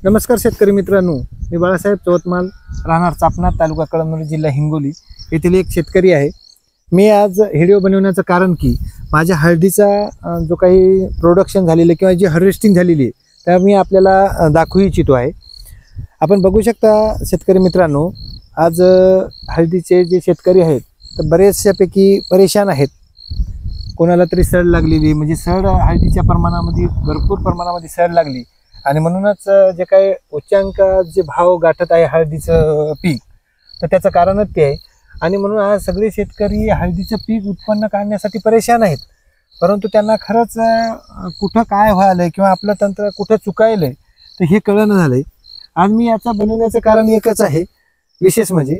नमस्कार शेतकरी मित्रांनो, मी बाळासाहेब चौतमाल, राहणार चापना, तालुका कळमनुरी, जिल्हा हिंगोली येथील एक शेतकरी आहे। मी आज व्हिडिओ बनवण्याचं कारण की माझ्या हळदीचा जो काही प्रोडक्शन झालेले किंवा जी हार्वेस्टिंग झालेली आहे त्या मी आपल्याला दाखवू इच्छितो आहे। आपण बघू शकता शेतकरी मित्रांनो, आज हळदीचे जे शेतकरी आहेत तर बरेचशापैकी परेशान आहेत। कोणाला तरी सड लागलेली, म्हणजे सड हळदीच्या प्रमाणामध्ये भरपूर प्रमाणामध्ये सड लागली आणि म्हणूनच जे काही उच्चांक जे भाव गाठत आहे हळदीचं पीक, तर त्याचं कारणच ते आहे। आणि म्हणून आज सगळे शेतकरी हळदीचं पीक उत्पन्न काढण्यासाठी परेशान आहेत, परंतु त्यांना खरंच कुठं काय व्हायलंय किंवा आपलं तंत्र कुठं चुकायलंय तर हे कळणं झालंय। आज मी याचा बनवण्याचं कारण एकच आहे, विशेष म्हणजे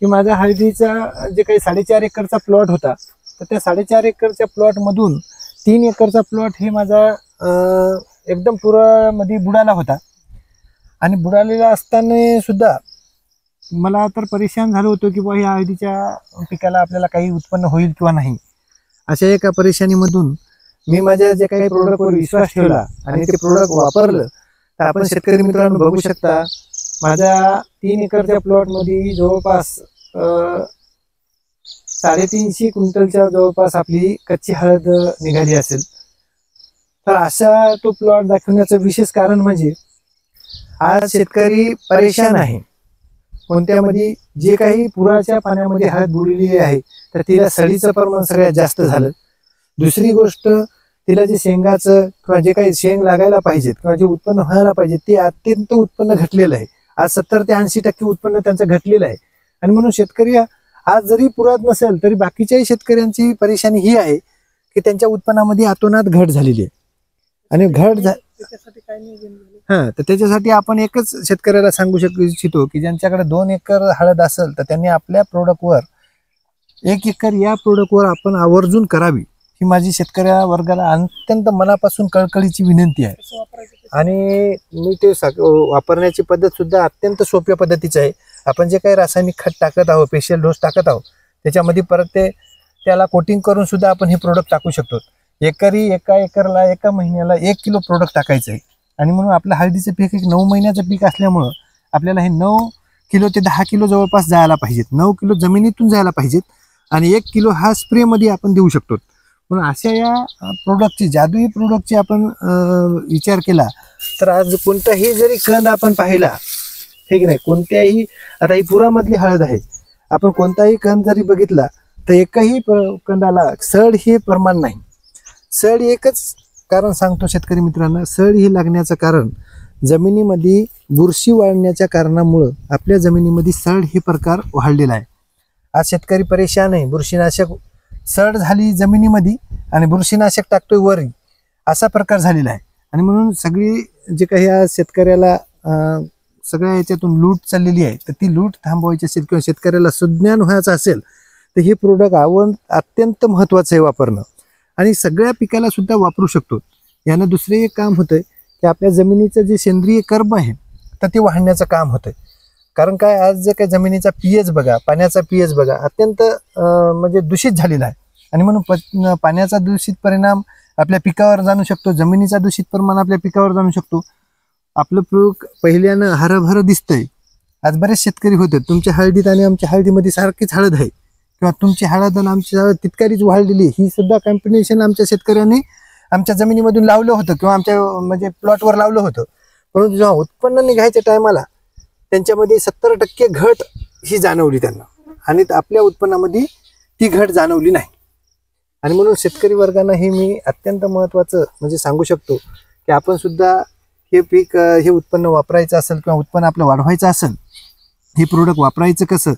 की माझा हळदीचा जे काही 4.5 एकरचा प्लॉट होता, तर त्या 4.5 एकरच्या प्लॉटमधून 3 एकरचा प्लॉट हे माझा एकदम पुरामध्ये बुडाला होता। आणि बुडालेला असताना सुद्धा मला तर परेशान झालो होतो की बा ह्या हळदीच्या पिकाला आपल्याला काही उत्पन्न होईल किंवा नाही। अशा एका परेशानीमधून मी माझ्या जे काही प्रोडक्टवर विश्वास ठेवला आणि ते प्रोडक्ट वापरलं। तर आपण शेतकरी मित्रांनो बघू शकता, माझ्या 3 एकरच्या प्लॉटमध्ये जवळपास 350 क्विंटलच्या जवळपास आपली कच्ची हळद निघाली असेल। तर असा तो प्लॉट दाखवण्याचं विशेष कारण म्हणजे आज शेतकरी परेशान आहे। कोणत्यामध्ये जे काही पुराच्या पाण्यामध्ये हळद बुडलेली आहे तर तिला सडीचं प्रमाण सगळ्यात जास्त झालं। दुसरी गोष्ट, तिला जे शेंगाचं किंवा जे काही शेंग लागायला पाहिजेत किंवा जे उत्पन्न व्हायला पाहिजे ते अत्यंत उत्पन्न घटलेलं आहे। आज 70 ते 80% उत्पन्न त्यांचं घटलेलं आहे। आणि म्हणून शेतकरी आज जरी पुरात नसेल तरी बाकीच्याही शेतकऱ्यांची परेशानी ही आहे की त्यांच्या उत्पन्नामध्ये अतोनात घट झालेली आहे। आणि घट तर त्याच्यासाठी आपण एकच शेतकऱ्याला सांगू इच्छितो की ज्यांच्याकडे 2 एकर हळद असेल तर त्यांनी आपल्या प्रोडक्टवर 1 एकर या प्रोडक्टवर आपण आवर्जून करावी, ही माझी शेतकऱ्या वर्गाला अत्यंत मनापासून कळकळीची विनंती आहे। आणि मी ते वापरण्याची पद्धत सुद्धा अत्यंत सोप्या पद्धतीची आहे। आपण जे काही रासायनिक खत टाकत आहोत, स्पेशल डोस टाकत आहोत, त्याच्यामध्ये परत त्याला कोटिंग करून सुद्धा आपण हे प्रोडक्ट टाकू शकतो। एका एकरला एका महिन्याला 1 किलो प्रोडक्ट टाकायचं आहे। आणि म्हणून आपलं हळदीचं पीक 9 महिन्याचं पीक असल्यामुळं आपल्याला हे 9 किलो ते 10 किलो जवळपास जायला पाहिजेत, 9 किलो जमिनीतून जायला पाहिजेत आणि 1 किलो हा स्प्रेमध्ये आपण देऊ शकतो। म्हणून अशा या प्रोडक्टची, जादुई प्रोडक्टची आपण विचार केला तर आज कोणताही जरी कंद आपण पाहिला, ठीक नाही, कोणत्याही, आता ही पुरामधली हळद आहे, आपण कोणताही कंद जरी बघितला तर एकही कंदाला सड हे प्रमाण नाही। सड एकच कारण सांगतो शेतकरी मित्रांना, सड ही लागण्याचं कारण जमिनीमध्ये बुरशी वाढण्याच्या कारणामुळं आपल्या जमिनीमध्ये सड हे प्रकार वाढलेला आहे। आज शेतकरी परेशान आहे, बुरशीनाशक सड झाली जमिनीमध्ये आणि बुरशीनाशक टाकतोय वरी, असा प्रकार झालेला आहे। आणि म्हणून सगळी जे काही आज शेतकऱ्याला सगळ्या याच्यातून लूट चाललेली आहे, तर ती लूट थांबवायची असेल किंवा शेतकऱ्याला सुज्ञान व्हायचं असेल तर हे प्रोडक्ट अत्यंत महत्त्वाचं आहे वापरणं। आणि सगळ्या पिकाला सुद्धा वापरू शकतो। यानं दुसरे एक काम होतंय की आपल्या जमिनीचं जे सेंद्रिय कर्ब आहे तर ते वाढण्याचं काम होतंय। कारण काय, आज जे काही जमिनीचा पीएच बघा, पाण्याचा पीएच बघा, अत्यंत म्हणजे दूषित झालेला आहे। आणि म्हणून पाण्याचा दूषित परिणाम आपल्या पिकावर जाणू शकतो, जमिनीचा दूषित परिणाम आपल्या पिकावर जाणू शकतो। आपलं पीक पहिल्यानं हरभरं दिसतंय, आज बरेच शेतकरी होते तुमच्या हळदीत आणि आमच्या हळदीमध्ये सारखीच हळद आहे किंवा तुमची हळद आणि आमची हळद तितकारीच वाढलेली, ही सुद्धा कॉम्बिनेशन आमच्या शेतकऱ्यांनी आमच्या जमिनीमधून लावलं होतं किंवा आमच्या म्हणजे प्लॉटवर लावलं होतं। परंतु जेव्हा उत्पन्न निघायच्या टायमाला त्यांच्यामध्ये 70% घट ही जाणवली त्यांना, आणि आपल्या उत्पन्नामध्ये ती घट जाणवली नाही। आणि म्हणून शेतकरी वर्गांना हे मी अत्यंत महत्त्वाचं म्हणजे सांगू शकतो की आपण सुद्धा हे पीक, हे उत्पन्न वापरायचं असेल किंवा उत्पन्न आपलं वाढवायचं असेल, हे प्रोडक्ट वापरायचं कसं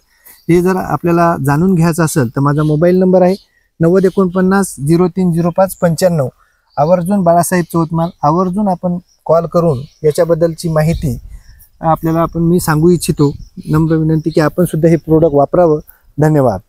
हे जर आपल्याला जाणून घ्यायचं असेल तर माझा मोबाईल नंबर आहे 9049 0305 95। आवर्जून बाळासाहेब चौतमाल, आवर्जून आपण कॉल करून याच्याबद्दलची माहिती आपल्याला मी सांगू इच्छितो। नम्र विनंती की आपण सुद्धा हे प्रोडक्ट वापरावं। धन्यवाद।